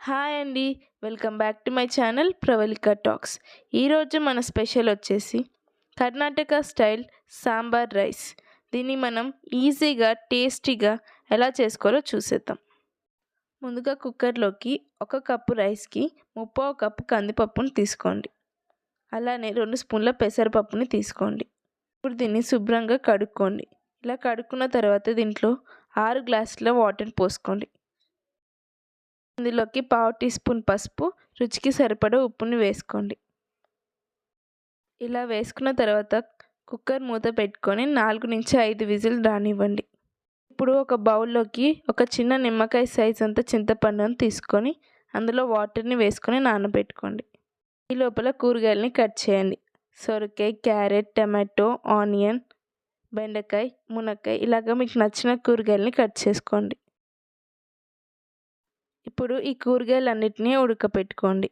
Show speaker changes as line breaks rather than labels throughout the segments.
Hi అండి. Welcome back to my channel Pravalika talks. ఈరోజు మన స్పెషల్ వచ్చేసి కర్ణాటక స్టైల్ సాంబార్ రైస్. దీన్ని మనం ఈజీగా టేస్టీగా ఎలా చేసుకోవాలో చూసేద్దాం. ముందుగా కుక్కర్లోకి 1 కప్పు రైస్కి 3/4 కప్పు కందిపప్పుని తీసుకోండి. అలానే 2 స్పూన్ల పెసరపప్పుని తీసుకోండి. ఇప్పుడు దీన్ని శుభ్రంగా కడుక్కోండి. ఇలా కడుక్కున్న తర్వాత దీంట్లో 6 గ్లాసుల వాటర్ పోసుకోండి. ఇందులోకి 1/2 టీ స్పూన్ పసుపు, రుచికి సరిపడా ఉప్పుని వేసుకోండి. ఇలా వేసుకున్న తర్వాత కుక్కర్ మూత పెట్టుకొని 4-5 విజిల్ రానివ్వండి. ఇప్పుడు ఒక బౌల్లోకి ఒక చిన్న నిమ్మకాయ సైజ్ అంత చింతపండుని తీసుకొని అందులో వాటర్ని వేసుకొని నానబెట్టుకోండి. ఈ లోపల కూరగాయలని కట్ చేయండి. సొరకాయ, క్యారెట్, టమాటో, ఆనియన్, బెండకాయ, మునక్కాయ ఇలాగ మీకు నచ్చిన కూరగాయలని కట్ చేసుకోండి. ఇప్పుడు ఈ కూరగాయలన్నిటినీ ఉడకపెట్టుకోండి.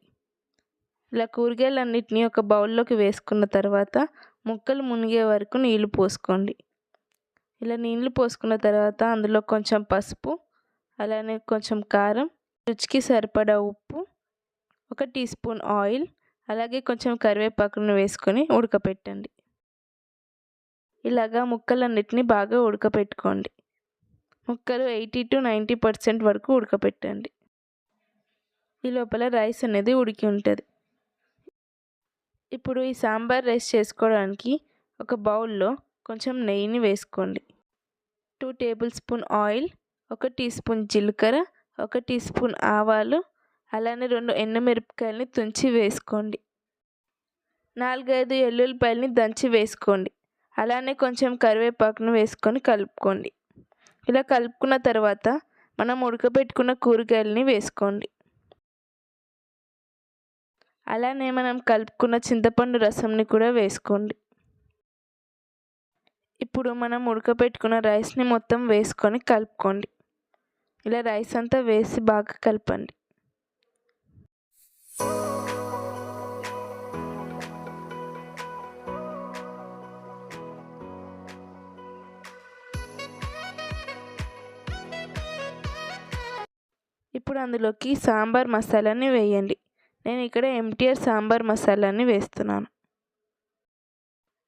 ఇలా కూరగాయలన్నిటినీ ఒక బౌల్లోకి వేసుకున్న తర్వాత ముక్కలు మునిగే వరకు నీళ్లు పోసుకోండి. ఇలా నీళ్లు పోసుకున్న తర్వాత అందులో కొంచెం పసుపు, అలానే కొంచెం కారం, రుచికి సరిపడా ఉప్పు, 1 టీ స్పూన్ ఆయిల్, అలాగే కొంచెం కరివేపాకును వేసుకొని ఉడకపెట్టండి. ఇలాగా ముక్కలన్నిటినీ బాగా ఉడకపెట్టుకోండి. ముక్కలు 80-90% వరకు ఉడకపెట్టండి. ఈ లోపల రైస్ అనేది ఉడికి ఉంటుంది. ఇప్పుడు ఈ సాంబార్ రైస్ చేసుకోవడానికి ఒక బౌల్లో కొంచెం నెయ్యిని వేసుకోండి. 2 tablespoon oil, 1 teaspoon జీలకర్ర, 1 టీ స్పూన్ ఆవాలు, అలానే 2 ఎండుమిరపకాయలని తుంచి వేసుకోండి. 4-5 ఎల్లుల్లిపాయలని దంచి వేసుకోండి. అలానే కొంచెం కరివేపాకును వేసుకొని కలుపుకోండి. ఇలా కలుపుకున్న తర్వాత మనం ఉడకబెట్టుకున్న కూరగాయలని వేసుకోండి. అలానే మనం కలుపుకున్న చింతపండు రసంని కూడా వేసుకోండి. ఇప్పుడు మనం ఉడకబెట్టుకున్న రైస్ని మొత్తం వేసుకొని కలుపుకోండి. ఇలా రైస్ అంతా వేసి బాగా కలపండి. ఇప్పుడు అందులోకి సాంబార్ మసాలాని వేయండి. నేను ఇక్కడ ఎంటీఆర్ సాంబార్ మసాలాని వేస్తున్నాను.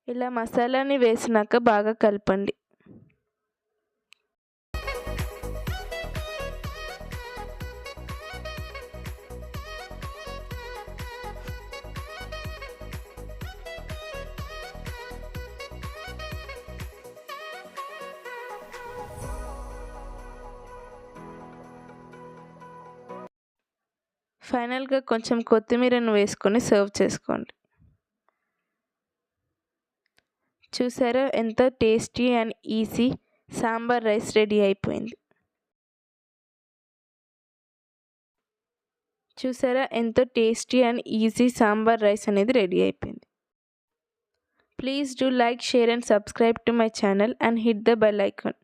ఇలా మసాలాని వేసినాక బాగా కలపండి. ఫైనల్గా కొంచెం కొత్తిమీరను వేసుకొని సర్వ్ చేసుకోండి. చూసారా ఎంత tasty and easy sambar rice ready అయిపోయింది. చూసారా ఎంతో tasty and easy sambar rice అనేది రెడీ అయిపోయింది. Please do like, share and subscribe to my channel and hit the bell icon.